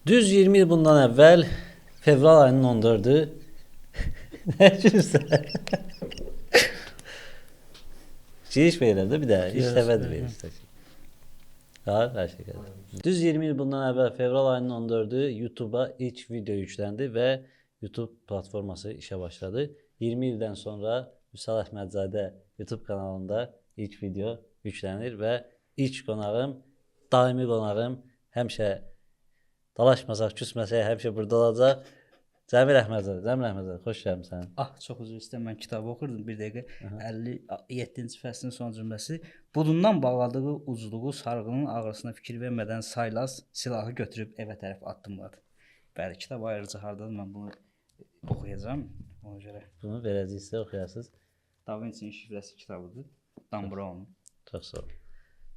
Düz 20 il bundan əvvəl fevral ayının 14-ü nə gülürsən? Giriş verirəm də bir də. İşləmədi verir. Her şey geldi. Düz 20 il bundan əvvəl fevral ayının 14-ü YouTube'a ilk video yükləndi və YouTube platforması işə başladı. 20 ildən sonra Vüsal Əhmədzadə YouTube kanalında ilk video yüklənir və ilk qonağım, daimi qonağım, həmişə dalaşmasaq, küsməsək, həmişə burada olacaq. Cəmil Əhmədzadə, xoş gəlmisən. Çox üzr istəyirəm, mən kitabı oxurdum bir dəqiqə. 57-ci fəslin son cümləsi. Budundan bağladığı ucluğu sarğının ağrısına fikir vermədən Saylaz silahı götürüb evə tərəf addımladı. Bəli, kitab ayrıca hardadır, mən bunu oxuyacağam. Ona görə. Bunu verəcəksə oxuyasınız. Da Vinci'nin şifrəsi kitabıdır. Dan Brown. Çox sağ olun.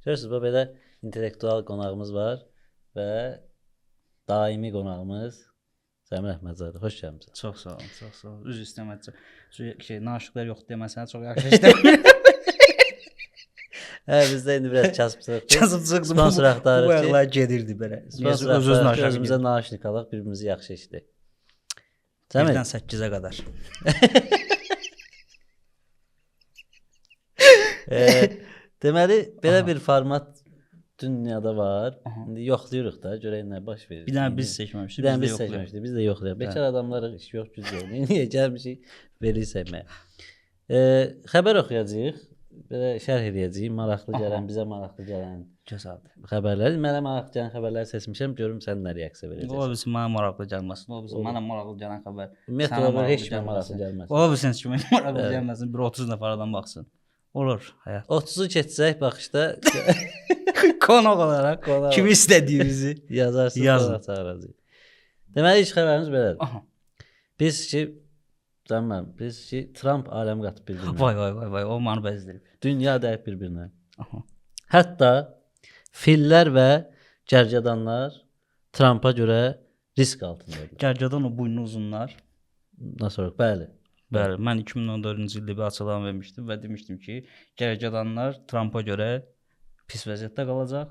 Görürsünüz, bu belə intellektual qonağımız var və daimi qonağımız Cəmil Əhmədzadə, xoş gəlmisən. Çox sağ olun, çox sağ olun. Üzr istəməcəm. Naşıqlar yoxdur deməsən çox yaxşı işləmirəm. Bizdə indi biraz kasıbçılıq. Kasıbçılıq sponsor axtarırıq ki. Bu ayaqlar gedirdi belə. Sponsor axtarırıq ki, özümüzə naşiq alaq, birbirimizi yaxşı işləyək. Cəmil. 1-dən 8-ə qədər. Deməli, belə bir format dünyada var. İndi yoxlayırıq da, görək nə baş verir. Bir dənə biz seçməmişdik. Bir dənə biz seçməmişdik. Biz də yoxlayırıq. Bekar adamlarıq, iş yox, güc yox. Niyə gəlmişik belə sevməyə? Xəbər oxuyacağıq. Belə şərh edəcəyik. Maraqlı gələn, bizə maraqlı gələn xəbərlər. Mənə maraqlı gələn xəbərləri seçmişəm. Görüm sən nə reaksiya verəcəksən. O bilsin mənə maraqlı gəlməsin. O bilsin mənə maraqlı gələn xəbər. Ümumiyyətlə heç kimə maraqlı gəlməsin. O bilsin kimə maraqlı gəlməsin. Bir 30 nəfər adam baxsın. Olur həyat. 30'u keçsək baxışda qonaq olaraq kimi istədiyinizi yazarsınız, çağıracağıq. Deməli ilk xəbərimiz belədir. Biz ki Trump aləm qatıb bir-birinə. Vay, o məni bəzdirib. Dünya dəyib bir-birinə. Hətta fillər və gərgədanlar Trumpa görə risk altındadır. Gərgədan o boynu uzunlar. Nasıl olur? Bəli. Bəli, mən 2014-cü ildə bir açıqlama vermişdim və demişdim ki, gərgədanlar Trumpa görə pis vəziyyətdə qalacaq.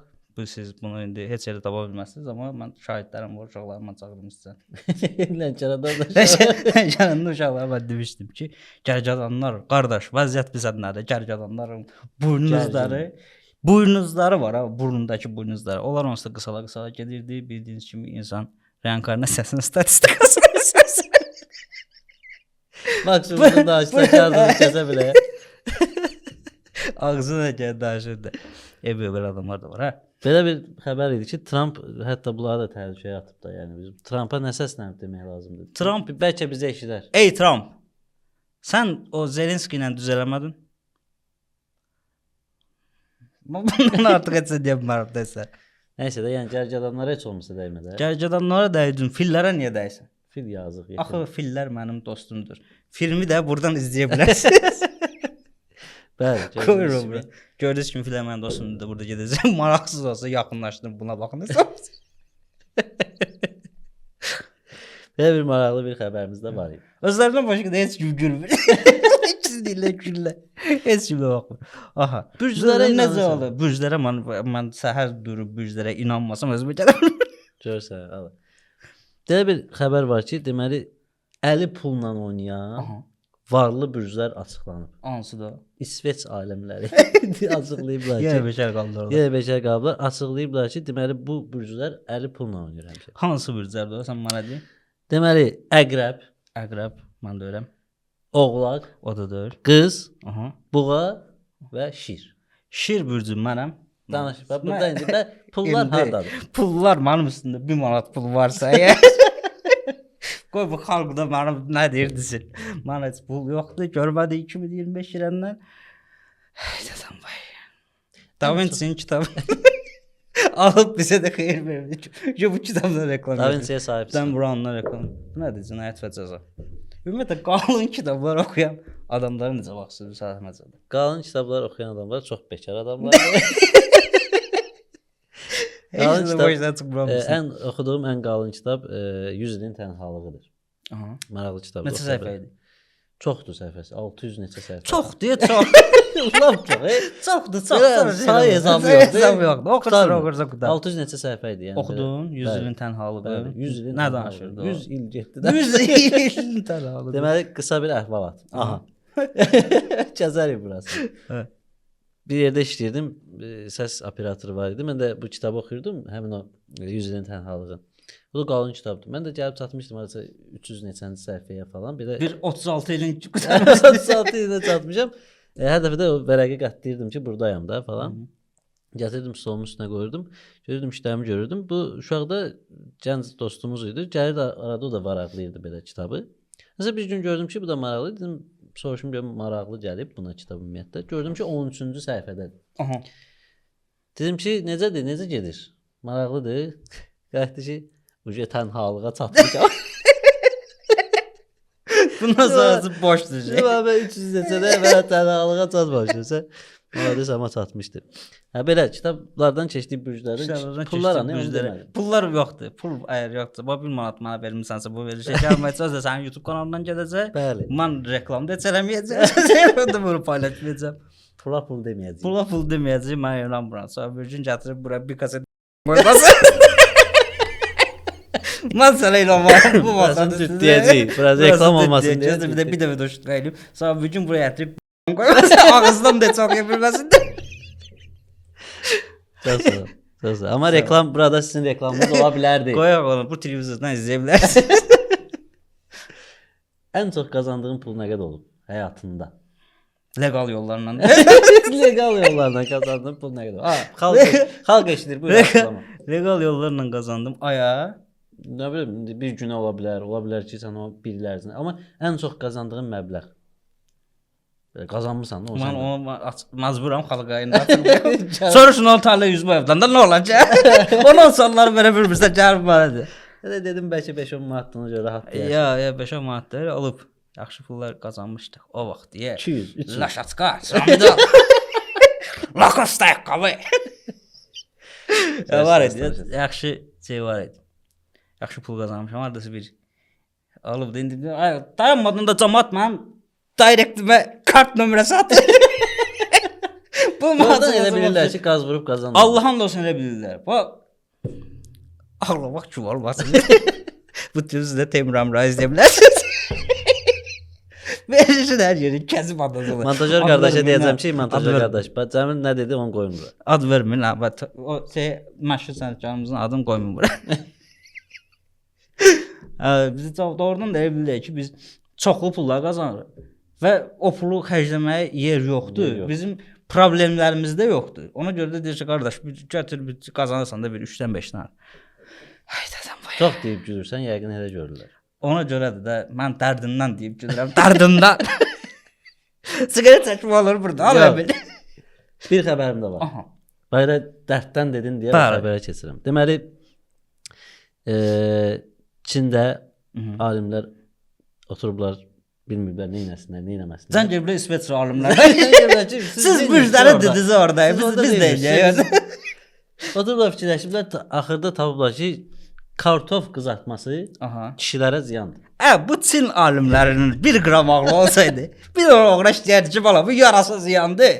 Siz bunu indi heç yerdə tapa bilməzsiniz, amma mən şahidlərim var, uşaqlarıma çağırdım sizə. Lənkəranda uşaqlara mən demişdim ki, gərgədanlar, qardaş, vəziyyət bizədənədir. Gərgədanların buynuzları var, burnundakı buynuzları. Onlar onsuz da qısala gedirdi. Bildiyiniz kimi insan reinkarnasiyasının statistikasını əsas. Maksimum danışlar şarjını kəsə bilə. Ağzına gəl danışırdı. Belə adamlar da var, hə? Belə bir xəbər idi ki, Trump hətta bunları da təhlükəyə atıb da, yəni biz Trumpa nə səslənib demək lazımdır. Trump bəlkə bizə eşidər. Ey Trump, sən o Zelenski ilə düz eləmədin? Bundan artıq heç deyə bilmərəm desə. Nəysə də, yəni gərgədanlara heç olmasa dəymədə. Gərgədanlara dəydin, fillərə niyə dəysən? Fil yazıq. Axı fillər mənim dostumdur. Filmi də buradan izləyə bilərsiniz. Bəli. Qoyurum bura. Gördüyünüz kimi fillər mənim dostumdur da burada gedəcəm. Maraqsız olsa yaxınlaşdım buna baxın. Belə bir maraqlı bir xəbərimiz də var idi. Özlərindən başqa da heç kim gülmür. İkisi deyirlər güllər. Heç kim də baxmır. Aha. Bürclərə necə olur? Bürclərə mən səhər durub bürclərə inanmasam özümə gələrəm. Görsən, al. Belə bir xəbər var ki, deməli əli pulla oynayan varlı bürclər açıqlanıb. Hansı da? İsveç alimləri açıqlayıblar ki, yenə beşər qaldılar. Yenə beşər qaldılar. Açıqlayıblar ki, deməli bu bürclər əli pulla oynayır həmişə. Hansı bürclərdir o? Sən mənə de. Deməli əqrəb, mən də öyrəm. oğlaq, o da deyir. qız, buğa və şir. Şir bürcü mənəm. Danış. Burada indi pullar hardadır? Pullar mənim üstündə 1 manat pul varsa, əgər qoy bu xalqda mənim nə deyirdisin? Mən heç pul yoxdur, görmədi 2025 iləndən. Dedim vay. Da Vinci'nin kitabı alıb bizə də xeyir verdi. Bu kitabdan reklam. Da Vinci'yə sahibsən. Dan Brown'dan reklam. Bu nədir? Cinayət və cəza. Ümumiyyətlə qalın kitablar oxuyan adamların necə baxsın Səhməcədə. Qalın kitablar oxuyan adamlar çox bekar adamlardır. Qalın kitab, ən oxuduğum ən qalın kitab 100 ilin tənhalığıdır. Aha. Maraqlı kitabdır. Neçə səhifə idi? Çoxdur səhifəsi. 600 neçə səhifə. Çox deyə çox. Lap çox. Çoxdur, çox. Belə say hesabı yoxdur. Hesabı yoxdur. Oxursan, oxursan qutar. 600 neçə səhifə idi yəni. Oxudun 100 ilin tənhalığı. 100 ilin nə danışırdı o? 100 il getdi də. 100 ilin tənhalığı. Deməli qısa bir əhvalat. Aha. Kəzərik burası. Hə. Bir yerdə işləyirdim. Səs operatoru var idi. Mən də bu kitabı oxuyurdum. Həmin o 100 ilin tənhalığı. Bu da qalın kitabdır. Mən də gəlib çatmışdım arası 300 neçənci səhifəyə falan. Bir 36 ilin 36 ilinə çatmışam. Hər dəfə də o vərəqə qatlayırdım ki, buradayam da falan. Gətirdim stolumun üstünə qoyurdum. Görürdüm işlərimi görürdüm. Bu uşaq da gənc dostumuz idi. Gəlirdi arada o da varaqlayırdı belə kitabı. Məsələn bir gün gördüm ki, bu da maraqlı. Dedim soruşum görüm maraqlı gəlib buna kitab ümumiyyətlə. Gördüm ki 13-cü səhifədədir. Aha. Dedim ki necədir, necə gedir? Maraqlıdır. Qayıtdı ki uca tənhalığa çatmışam. Bundan sonrası boşdur şey. Dedim mən 300 neçədə və tənhalığa çatmamışam. Maalesef ama çatmışdı. Ha belə kitablardan keçdiyi bürclərin pullara nə deməli? Pullar yoxdur. Pul əgər yoxdursa, bu 1 manat mənə vermisənsə bu verilişə gəlməyəcək, o da sənin YouTube kanalından gələcək. Bəli. Mən reklam da eləməyəcəm. Mən də bunu paylaşmayacağam. Pula pul deməyəcəyik. Pula pul deməyəcəyik, mən inanmıram. Sonra bir gün gətirib bura bir kaset qoymasın. Mən sənə inanmıram. Bu vaxtda deyəcəyik. Biraz reklam olmasın deyə. Bir də video şutlayıb. Sonra bir gün buraya gətirib qoymasın. Ağızdan da çox yapılmasın. Çox sağ. Amma reklam burada sizin reklamınız ola bilərdi. Qoyaq onu bu televizordan izləyə bilərsiniz. Ən çox qazandığın pul nə qədər olub həyatında? Legal yollarla. Legal yollarla qazandığın pul nə qədər? Ha, xalq eşidir bu açıqlama. Legal yollarla qazandım aya. Nə bilim, bir günə ola bilər ki, sən o bilirlərsən. Amma ən çox qazandığın məbləğ. Qazanmısan da o. Mən onu məcburam xalqa inandım. Soruşun o tarla 100 evdən də nə olacaq? Ondan sonları verə bilmirsən gəlib mənədir. Elə dedim bəlkə 5-10 manatlığına görə rahat deyəsən. Ya 5-10 manatlar olub. Yaxşı pullar qazanmışdıq o vaxt. 200, 300. Laşatska, samida. Lacoste ayaqqabı. Var idi. Yaxşı şey var idi. Yaxşı pul qazanmışam. Hardasa bir alıb indi. Dayanmadan da cəmaət mənim direktimə kart nömrəsi atır. Bu Oradan elə bilirlər ki, qaz vurub qazanır. Allah'ın olsun elə bilirlər. Ağlamaq kim olmasın. Bu tüzdə Temur Amra izləyə bilərsiniz. Verirsin hər yeri kəsib adazılır. Montajör qardaşa deyəcəm ki, montajör qardaş, Cəmil nə dedi onu qoyun bura. Ad vermin ha. O şey məşhur sənətkarımızın adını qoymun bura. Biz doğrudan da bilirik ki, biz çoxlu pullar qazanırıq və o pulu xərcləməyə yer yoxdur. Bizim problemlərimiz də yoxdur. Ona görə də deyir ki, qardaş, götür qazanırsan da bir 3-dən 5-dən. Haydadan vay. Çox deyib gülürsən, yəqin elə görürlər. Ona görədir də mən dərdimdən deyib gülürəm. Dərdimdən. Siqaret çəkmə olur burada. Al bil. Bir xəbərim də var. Aha. Bayra dərddən dedin deyə xəbərə keçirəm. Deməli Çində alimlər oturublar, bilmirlər nə etsinlər, nə etməsinlər. Zəngəblə İsveçrə alimlər. Siz bürcləri dediniz orada. Biz deyəcəyik. Oturublar fikirləşiblər, axırda tapıblar ki, kartof qızartması kişilərə ziyandır. Bu Çin alimlərinin 1 qram ağlı olsaydı, bir oğra işləyərdi ki, bala bu yarası ziyandır.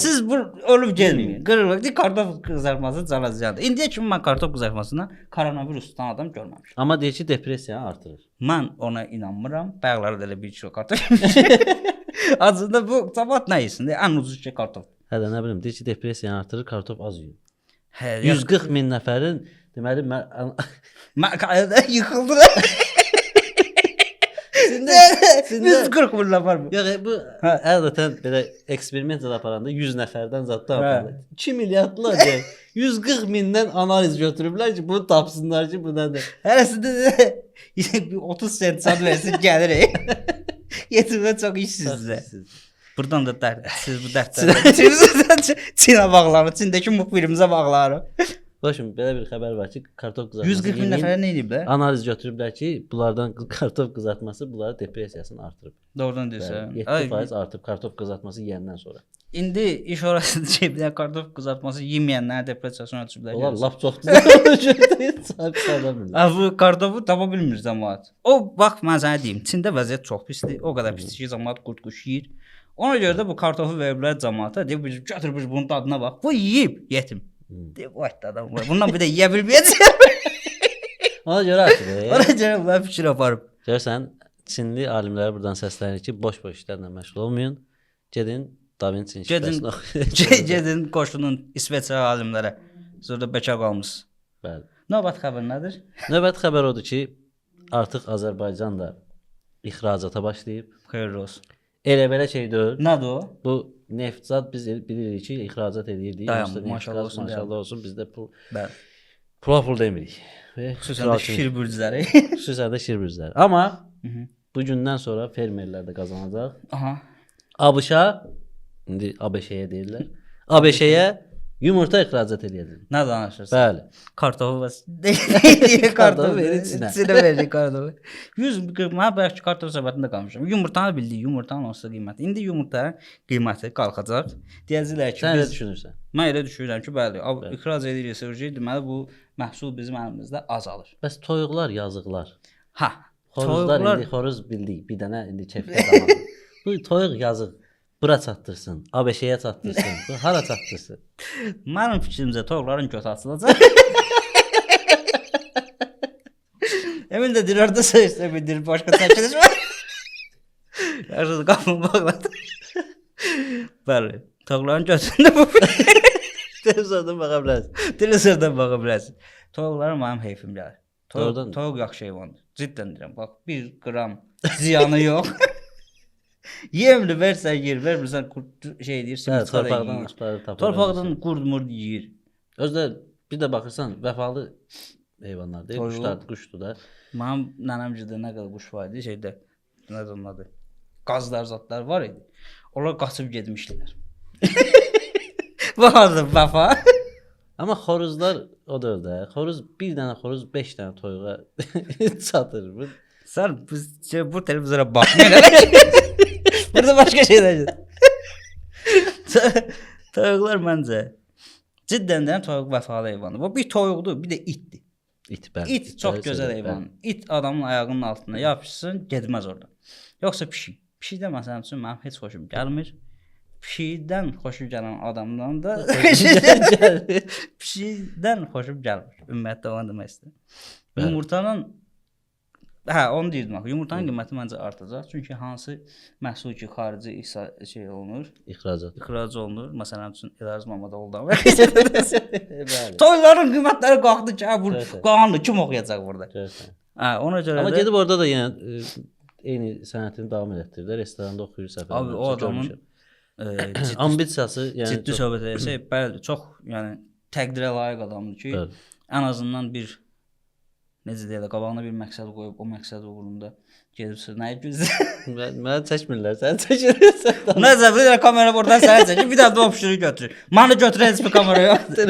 Siz bu ölüb gelməyin. Qırılıq deyil, kartof qızartması cana ziyandır. İndiyə kimi mən kartof qızartmasından koronavirusdan adam görməmişim. Amma deyir ki, depressiyanı artırır. Mən ona inanmıram. Bayaqlarda da elə 1 kilo kartof. Aslında bu cəmaət nə yesin? Ən ucuz şey kartof. Hə də nə bilim, deyir ki, depressiyanı artırır, kartof az yiyin. 140 min nəfərin deməli yıxıldılar. 140 min nəfər bu. Yox, bu ədətən belə eksperiment aparanda 100 nəfərdən zətdə aparılır. 2 milyardlar deyək. 140 mindən analiz götürüblər ki, bunu tapsınlar ki, bu nədir? Hərəsində də 30 sent sad versin gəlir. Yetimə çox işsizdir. Buradan da dərd. Siz bu dərdləri Çinə bağlanır. Çindəki bu filmizə bağlanır. Başım belə bir xəbər var ki, kartof qızartması 140 min nəfərə nə ediblər? analiz götürüblər ki, bunlardan kartof qızartması bunların depressiyasını artırıb. Doğrudan deyirsən. 7% artıb kartof qızartması yeyəndən sonra. İndi iş orasında bir kartof qızartması yeməyənlərin depressiyasına düşüblər. Onlar lap çoxdur. Sahib Bu kartofu tapa bilmir cəmaət. O bax mən sənə deyim, Çində vəziyyət çox pisdir. O qədər pisdir ki, cəmaət qurd-quş yeyir. Ona görə də bu kartofu veriblər cəmaata. Deyib biz götürüb bunun dadına bax. Bu yeyib, yetim. Deyib vay adam var. Bundan bir də yeyə bilməyəcək. Ona görə artıq. Ona görə mən fikir aparıb. Görsən, Çinli alimlərə buradan səslənir ki, boş-boş işlərlə məşğul olmayın. Gedin Da Vinci şifrəsini oxuyun. Gedin qoşunun İsveçrə alimlərə. Sonra bəkar qalmısınız. Bəli. Növbət xəbər nədir? Növbət xəbər odur ki, artıq Azərbaycan da ixracata başlayıb. Xeyirli olsun. Elə belə şey deyil. Nədir o? Bu neft-zat biz bilirik ki, ixracat edirdik. Dayan, maşallah olsun. Maşallah olsun. Bizdə Bəli. pul demirik. Xüsusən də şir bürcləri. Xüsusən də şir bürcləri. Amma bu gündən sonra fermerlər də qazanacaq. Aha. ABŞ-a indi ABŞ-yə deyirlər. ABC-yə yumurta ixracat edəcək. Nə danışırsan? Bəli. Kartofu və Kartofu verir içinə. İçinə verir kartofu. 140 mən bəlkə kartof söhbətində qalmışam. Yumurtanı bildik, yumurtanın olsa qiyməti. İndi yumurtanın qiyməti qalxacaq. Deyəcəklər ki, Sən elə düşünürsən? Mən elə düşünürəm ki, bəli, ixrac edirik, deməli bu məhsul bizim əlimizdə azalır. Bəs toyuqlar yazıqlar. Ha, Xoruzlar indi xoruz bildik. Bir dənə indi çəftə qalmadı. Bu toyuq yazıq. Bura çatdırsın, ABŞ-yə çatdırsın. Bu hara çatdırsın? Mənim fikrimcə toyuqların götü açılacaq. Emin də deyir, orada söyləsə bildir, başqa çəkiliş var. Yaşadı qapını bağladı. Bəli, toyuqların götündə bu. Televizordan baxa bilərsən. Televizordan baxa bilərsən. Toyuqlara mənim heyfim gəlir. Doğrudan. Toyuq yaxşı heyvandır. Cidden deyirəm. Bax, 1 qram ziyanı yox. Yemli versən yer, vermirsən şey deyirsən, torpaqdan çıxarır tapır. Torpaqdan qurd-murd yeyir. Özdə bir də baxırsan, vəfalı heyvanlar deyil, quşdur da. Mənim nənəmcədə nə qədər quş var idi, şeydə, nədir onun adı? Qazlar zatlar var idi. Onlar qaçıb getmişdilər. Vardı vəfa. Amma xoruzlar o da öyle. Xoruz bir dənə xoruz 5 dənə toyuğa çatır. Sən bu televizora baxmayın. Burada başqa şeylər. Toyuqlar məncə cidden də toyuq vəfalı heyvandır. Bu bir toyuqdur, bir də itdir. İt çox gözəl heyvan. İt adamın ayağının altına yapışsın, getməz oradan. Yoxsa pişik. Pişikdə məsələn üçün mənim heç xoşum gəlmir. Pişikdən xoşum gələn adamdan da pişikdən xoşum gəlmir. Ümumiyyətlə onu demək istəyirəm. Yumurtanın onu deyirdim axı. Yumurtanın qiyməti məncə artacaq. Çünki hansı məhsul ki xarici şey olunur, ixrac olunur. Məsələn üçün Elaz Mamadoğlu'dan. Toyların qiymətləri qalxdı ki, bu qanunlu kim oxuyacaq burada? Ona görə amma gedib orada da yenə eyni sənətini davam etdirir. Restoranda oxuyur səfərlər. Abi o adamın ambisiyası, yəni ciddi söhbət etsək, bəli, çox yəni təqdirə layiq adamdır ki, ən azından bir necə deyirlər, qabağına bir məqsəd qoyub, o məqsəd uğrunda gedib sürməyə gözləyir. Mənə çəkmirlər, sən çəkirsən. Nəsə, bir də kamera buradan sənə çəkir, bir də o pişiri götürür. Mənə götürən heç bir kamera yoxdur.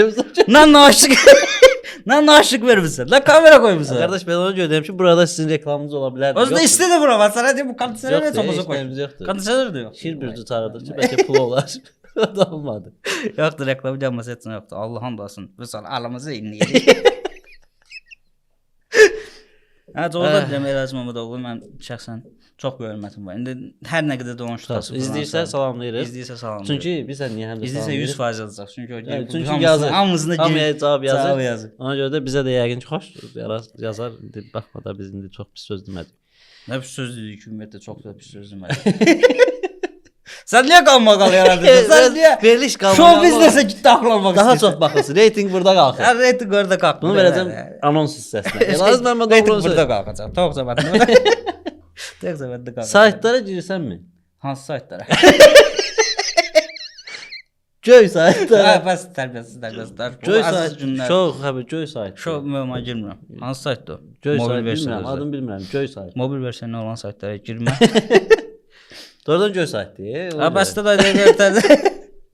Nə naşıq vermirsən, nə kamera qoymuşsan. Qardaş, mən onu görürəm ki, burada sizin reklamınız ola bilər. Özdə istədi bura, mən sənə deyim, bu kondisioner heç olmasa qoy. Kondisioner də yox. Şir bürcü çağırdır ki, bəlkə pul olar. O da olmadı. Yoxdur, reklamı gəlməsə heç nə yoxdur. Allah'ın olsun. Vəsal, alımızı inləyirik. Doğrudan deyirəm, Elaz Mamadoğlu, mən şəxsən çox hörmətim var. İndi hər nə qədər də onun şutası. İzləyirsə salamlayırıq. İzləyirsə salamlayırıq. Çünki bilirsən niyə həm də salamlayırıq? İzləyirsə 100% alacaq. Çünki o çünki yazır. Hamıya cavab yazır. Ona görə də bizə də yəqin ki, xoş yazar. Baxma da biz indi çox pis söz demədik. Nə pis söz dedik ki, ümumiyyətlə çox da pis söz demədik. Sən niyə qalmaqal yaradırsan? Sən niyə? Veriliş qalmaqal. Show biznesə git daxil olmaq daha çox baxılsın. Reyting burada qalxır. Hər reyting orada qalxır. Bunu verəcəm anons hissəsinə. Elaz Məmmədoğlu burada qalxacaq. Tox zəbətində. Tox zəbətində qalxacaq. Saytlara girsənmi? Hansı saytlara? Göy saytlara. Bəs tərbiyəsiz. Göy sayt. Çox həbə göy sayt. Çox müəmma girmirəm. Hansı saytdır o? Göy sayt bilmirəm, adını bilmirəm. Göy sayt. Mobil versiyonu olan saytlara girmə. Doğrudan göy saytdır. Bəs də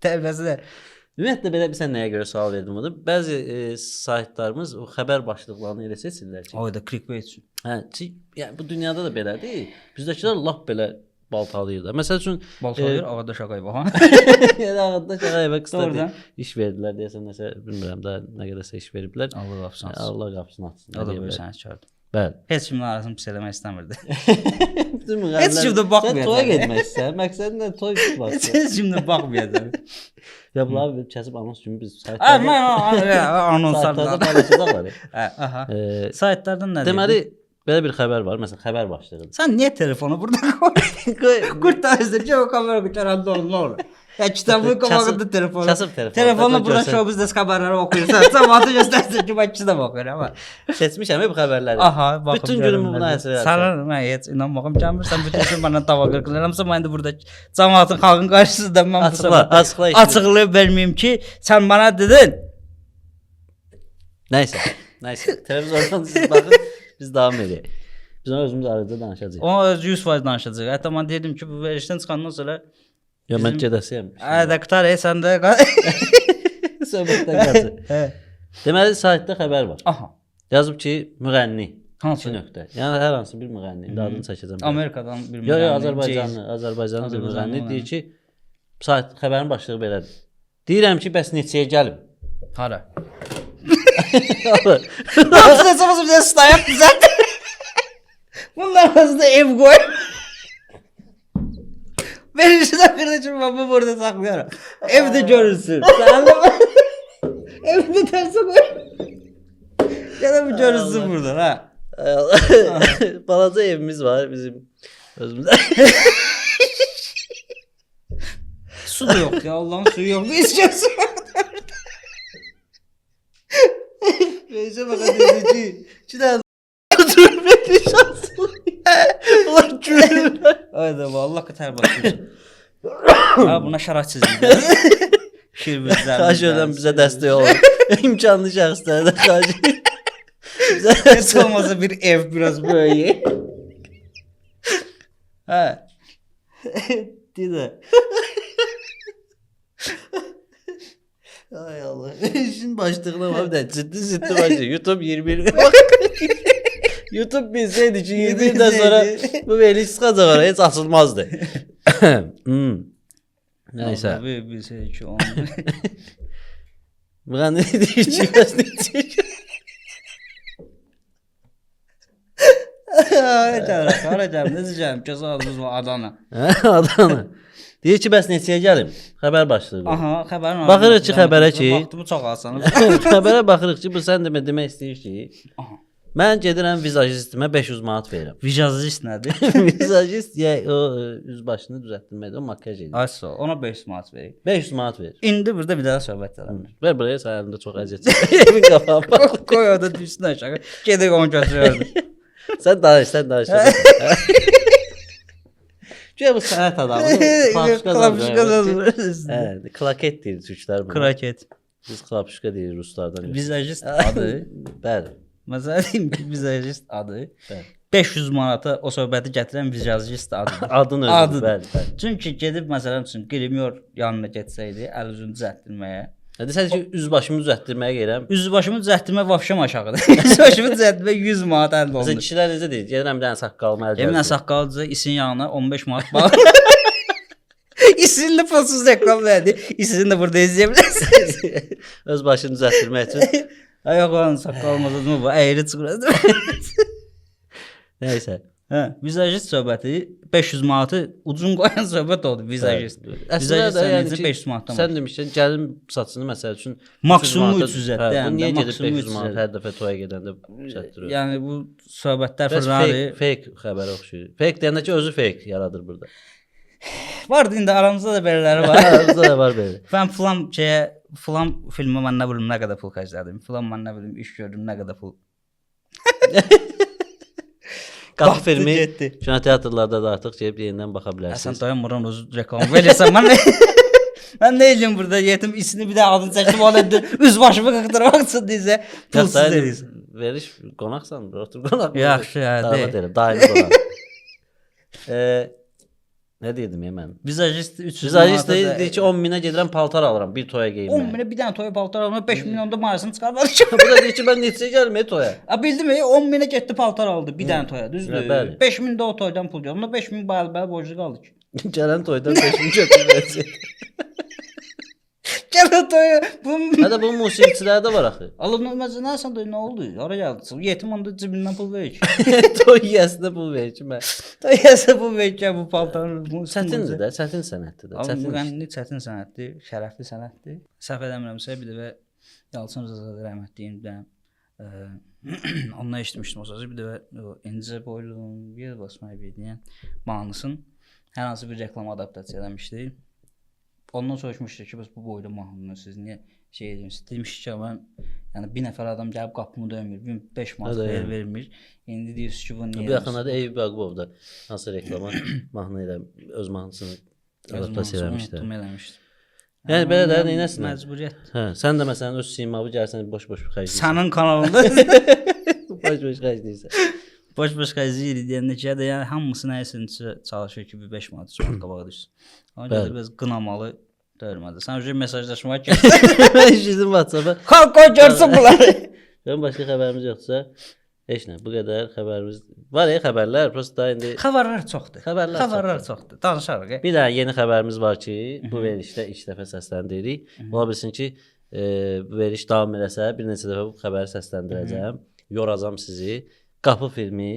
tərbiyəsiz. Ümumiyyətlə belə sən nəyə görə sual verdin bunu? Bəzi saytlarımız o xəbər başlıqlarını elə seçirlər ki. O da clickbait üçün. Hə, yəni bu dünyada da belədir. Bizdəkilər lap belə baltalayırlar. Məsəl üçün Baltalayır, Ağada Şaqayev ha. yəni ağında Şaqayevə qısa Doğrudan. iş verdilər deyəsən nəsə bilmirəm da nə qədərsə iş veriblər. Allah qapısını açsın. Allah qapısını açsın. O da böyle sənətkardır. Bəli. Heç kimin arasını pis eləmək istəmirdi. Bütün Heç kim də baxmayacaq. Sən toya getmək istəyirsən. Məqsədin nə toy tutmaq? Heç kim də baxmayacaq. Ya bunlar kəsib anons kimi biz Anonslarda saytlarda paylaşacaqlar. Aha. Saytlardan nə Deməli belə bir xəbər var. Məsələn, xəbər başlığıdır. Sən niyə telefonu burada qoy? Qurtarsın ki, o kamera qurtaranda olur. Ya kitabı qabağında telefonu. Kasıb telefonu. Telefonu burada show business xəbərləri oxuyursan, cəmaata göstərsin ki, bax kitab oxuyur amma. Seçmişəm bu xəbərləri. Aha, baxın. Bütün günümü buna həsr edirəm. Sana mən heç inanmağım gəlmirsən, bütün gün mənə dava qırqılamsa mən də burada cəmaatın xalqın qarşısında mən bu səbəbə açıqlaya bilməyim ki, sən mənə dedin. Nəysə. Televizordan siz baxın, biz davam edək. Biz özümüz arada danışacağıq. O öz 100% danışacaq. Hətta mən dedim ki, bu verilişdən çıxandan sonra Ya mən gedəsiyəm. də qutar sən də Söhbətdən qaçır. Hə. Deməli saytda xəbər var. Aha. Yazıb ki, müğənni. Hansı nöqtə. Yəni hər hansı bir müğənni, adını çəkəcəm. Amerikadan bir müğənni. Yox, Azərbaycanlı bir müğənni deyir ki, sayt xəbərin başlığı belədir. Deyirəm ki, bəs neçəyə gəlib? Hara? Nasıl hesabası bize stayap güzel. Bunlar arasında ev koy. Ben işin arkadaşım ben burada saklıyorum. Evde görürsün. Evde tersi koy. Ya da bir görürsün buradan ha. Balaca evimiz var bizim özümüzde. Su da yok ya, Allah'ın suyu yok. Ne istiyorsun? Reise bak hadi. Çiğdem. Dur bekle şanslı. Ulan gülüm. Haydi Allah katar bakıyorsun. Ha buna şarat çizim. Kaşöden bize destek olun. İmkanlı şəxslərdə xahiş. Hiç olmasa bir ev biraz böyle. Ha. Dide. Ay Allah. İşin başlığına var bir de ciddi başlıyor. YouTube 21. YouTube bilseydi ki 21'den sonra bu veriliş çıxacaq heç açılmazdı. Neyse. Bir şey ki onu. Bana ne diyecek? Arayacağım, ne diyeceğim? Cəzalımız var Adana. Adana. Deyir ki, bəs neçəyə gəlim? Xəbər başlığı. Aha, xəbərin. Baxırıq ki, xəbərə ki. Vaxtımı çox alsanız. Xəbərə baxırıq ki, bu sən demək istəyir ki, mən gedirəm vizajistimə 500 manat verirəm. Vizajist nədir? Vizajist ya o üz başını düzəltdirməkdir, o makyaj edir. Ayso, ona 500 manat verir. 500 manat verir. İndi burada bir daha söhbət edelim. Ver buraya sayəndə çox əziyyət çəkir. Evin qafam bax. Koy o da düşsün aşağı. Gedik onu götürüyordu. Sən danış. Güya bu sənət adamı. Klapuşka da. Hə, klaket deyir türklər bunu. Kraket. Biz klapuşka deyirik ruslardan. Vizajist adı. Bəli. Mesela diyeyim ki vizajist adı. Bəli. 500 manata o söhbəti gətirən vizajist adıdır. Adın özü. Adıdır. Bəli. Çünki gedib məsələn üçün grimyor yanına getsəydi, əl üzünü düzəltdirməyə. Desəz ki, üz başımı düzəltdirməyə gəlirəm. Üz başımı düzəltdirmək vəfşəm aşağıdır. Üz başımı düzəltdirmək 100 manat əldə oldu. Məsələn, kişilər necə deyir? Gedirəm bir dənə saqqalımı əldə. Eminə saqqalcı isin yanına 15 manat bağlı. İsinin də pulsuz reklam verdi. İsini də burada izləyə bilərsiniz. Öz başını düzəltdirmək üçün. Ayaq olan saqqalımız mı var? Əyri çıxır. Nəysə. Hə, vizajist söhbəti 500 manatı ucun qoyan söhbət oldu vizajist. Əslində də yəni ki, 500 manatdan. sən demişsən gəlin saçını məsəl üçün maksimum 300-ət. Yəni niyə gedib 500 manat hər dəfə toya gedəndə çatdırır? Yəni bu söhbətlər Ferrari fake xəbər oxşuyur. Fake deyəndə ki, özü fake yaradır burada. Vardı indi aramızda da belələri var. Aramızda da var belə. Mən filan filmə mən nə bilim nə qədər pul xərclədim. Filan mən nə bilim iş gördüm nə qədər pul. Qapı filmi kinoteatrlarda da artıq gəlib yenidən baxa bilərsiniz. Sən dayanmıram özü reklam verirsən. Mən nə edəcəm burada yetim isini bir də adını çəkdim onu üz başımı qıxdırmaq üçün deyirsə pulsuz edirsən. Veriş qonaqsan, otur qonaq. Yaxşı, hə. Daimi qonaq. Nə deyirdim ya mən? Vizajist 300 Vizajist deyir ki 10 minə gedirəm paltar alıram bir toya 10 geyinməyə. minə bir dənə toya paltar alma 5 milyonda marasını çıxarmadı. Bu da deyir ki mən neçə gəlmə toya. A bildim 10 minə getdi paltar aldı bir dənə toya, düzdür? Bəli. 5 min də o toydan pul gəldi. Onda 5 min bayıl borclu qaldı ki. Gələn toydan 5 min götürəcək. Gəl o toya. Bu Hətta bu musiqiçilər də var axı. alınmaz nəsən də nə oldu? Hara gəldi? Yetim onda cibindən pul verir ki. Toy yiyəsinə pul verir ki mən. Toyasa bu verir ki bu paltarı. Çətindir də, çətin sənətdir də. Çətin Çətin. müğənni çətin sənətdir, şərəfli sənətdir. Səhv eləmirəmsə bir dəfə Yalçın Rzazadə rəhmətliyimdən ondan eşitmişdim o sözü. Bir dəfə o incə boylum yer basmayı deyən mahnısın hər hansı bir reklam adaptasiya eləmişdi. Ondan soruşmuşdu ki, bəs bu boyda mahnını siz niyə şey edirsiniz? Demiş ki, mən yəni bir nəfər adam gəlib qapımı döymür, 5 manat vermir. İndi deyirsiniz ki, bu niyə? Bu yaxınlarda Eyüp Yaqubov da hansı reklama mahnı ilə öz mahnısını adaptasiya eləmişdi. Yəni belə də neynəsin? Məcburiyyət. Hə, sən də məsələn öz simavı gəlsən boş-boş xərcləyirsən. Sənin kanalında Boş-boş xərcləyirsən. boş-boş xərcləyir deyəndə ki, yəni hamısı nə üçün çalışır ki, bir 5 manat sonra qabağa düşsün. Ona görə biraz qınamalı döyülmədi. Sən uje mesajlaşma ki, Mən işlədim WhatsApp-a. Qoy görsün bunları. Görün başqa xəbərimiz yoxsa heç nə. Bu qədər xəbərimiz var ya, xəbərlər prosta indi Xəbərlər çoxdur. Xəbərlər çoxdur. Danışarıq. bir dənə yeni xəbərimiz var ki, bu verilişdə ilk dəfə səsləndirik. Ola bilsin ki, bu veriliş davam eləsə, bir neçə dəfə bu xəbəri səsləndirəcəm. Yoracam sizi. Qapı filmi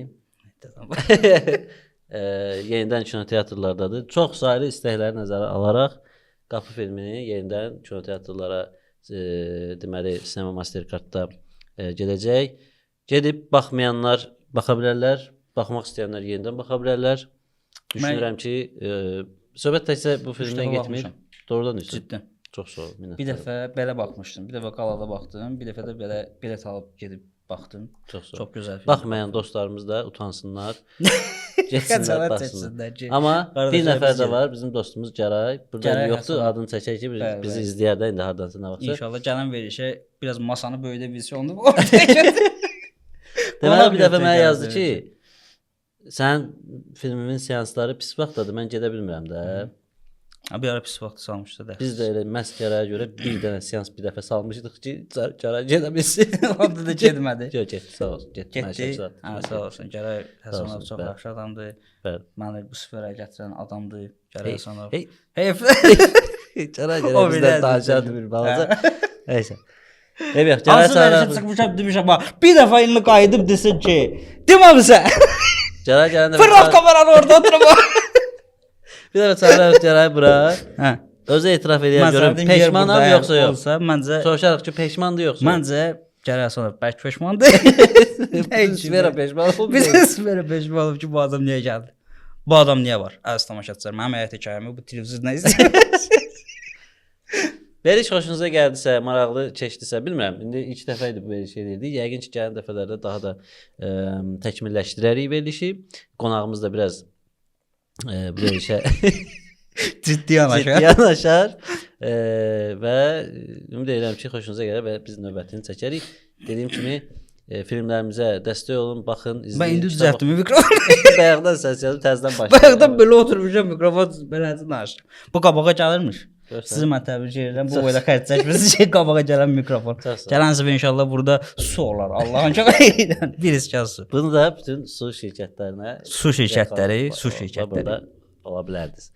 yenidən kinoteatrlardadır. Çox saylı istəkləri nəzərə alaraq Qapı filmini yenidən kinoteatrlara deməli Sinema Mastercard-da gedəcək. Gedib baxmayanlar baxa bilərlər, baxmaq istəyənlər yenidən baxa bilərlər. Düşünürəm ki, söhbət təkcə bu filmdən getmir. Doğrudan deyirsən. Cidden. Çox sağ ol. Minnətdaram. Bir dəfə belə baxmışdım. Bir dəfə qalada baxdım. Bir dəfə də belə bilet alıb gedib baxdım. Çox sağ ol. Çox gözəl film. Baxmayan dostlarımız da utansınlar. Getsinlər Xəcalət baxsınlar. çəksinlər ki, Amma bir qardaşlar nəfər biz də var, bizim dostumuz Gəray. Burada Gəray yoxdur, Həsənov. adını çəkək ki, Bəli, bizi bəli. izləyər də indi hardansa nə vaxtsa. İnşallah gələn verilişə biraz masanı böyüdə bilsə onu ortaya götür. Deməli bir dəfə götür mənə gəlsin yazdı ki, sən filmimin seansları pis vaxtdadır, mən gedə bilmirəm də. Bir ara pis vaxt salmışdı da. Biz də elə məskərəyə görə bir dənə seans bir dəfə salmışdıq ki, Gəray gedə bilsin. Onda da getmədi. Yox, get, sağ ol. Get. Getdi. Hə, sağ olsun. Gəray Həsənov olsun, çox bəli. yaxşı adamdır. Bəli. Məni bu səfərə gətirən adamdır. Gəray Həsənov. Hey, Heyf. Gəray O bizdən bilədir. danışardı bir balaca. Nəysə. Yox, Gəray Hansı sağ verişə çıxmışam demişəm bax. Bir dəfə indi qayıdıb desin ki, deməmisən. Gəray gələndə Fırlat kameranı orada oturma. bir dəfə çağıraq Gəray bura. Hə. Özü etiraf edir görüm. Peşmanam yoxsa yox? Olsa məncə Soruşarıq ki, peşmandır yoxsa? məncə Gəray Həsənov bəlkə peşmandır. Sfera peşman olub. Biz sfera peşman olub ki, bu adam niyə gəldi? Bu adam niyə var? Əziz tamaşaçılar, mənim həyat hekayəmi bu televizorda izləyir. Veriş xoşunuza gəldisə, maraqlı keçdisə, bilmirəm. İndi ilk dəfə idi bu veriş edirdik. Yəqin ki, gələn dəfələrdə daha da təkmilləşdirərik verilişi. Qonağımız da biraz bu verişə Ciddi yanaşır. ciddi yanaşar və ümid edirəm ki, xoşunuza gələr və biz növbətini çəkərik. Dediyim kimi filmlərimizə dəstək olun, baxın, izləyin. Mən indi düzəltdim mikrofonu. Bayaqdan səs yazıb təzədən başlayır. Bayaqdan belə oturmuşam mikrofon beləncə danışır. Bu qabağa gəlirmiş. Sizi mən təbrik edirəm. Bu boyda xərc çəkmirsiniz ki, qabağa gələn mikrofon. Gələn səfər inşallah burada su olar. Allahın köməyi ilə bir iskan su. Bunu da bütün su şirkətlərinə, Su şirkətləri burada ola bilərdiniz.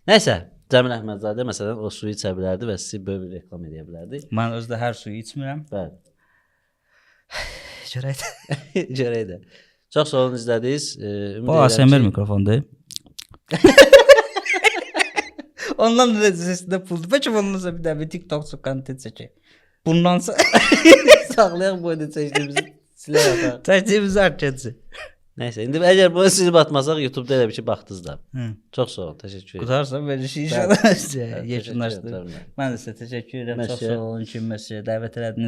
Nəysə, Cəmil Əhmədzadə məsələn o suyu içə bilərdi və sizi böyle bir reklam edə bilərdi. Mən özdə hər suyu içmirəm. Bəli. Görək. Görək də. Çox sağ olun izlədiniz. Bu ASMR mikrofondur. Ondan da sesində puldur. Bəlkə bundan sonra bir də bir TikTok kontent çəkək. Bundansa saxlayaq bu oyunu çəkdiyimizi silə yapaq. çəkdiyimiz artıq. Nəysə, indi əgər bunu silib atmasaq YouTube-da elə bir ki baxdınız da. Çox sağ olun, təşəkkür edirəm. Qutarsan belə şey inşallah yekunlaşdırır. Təşəkkür edirəm. Mən də sizə təşəkkür edirəm. Çox Məşə. sağ olun ki, məşə dəvət elədiniz.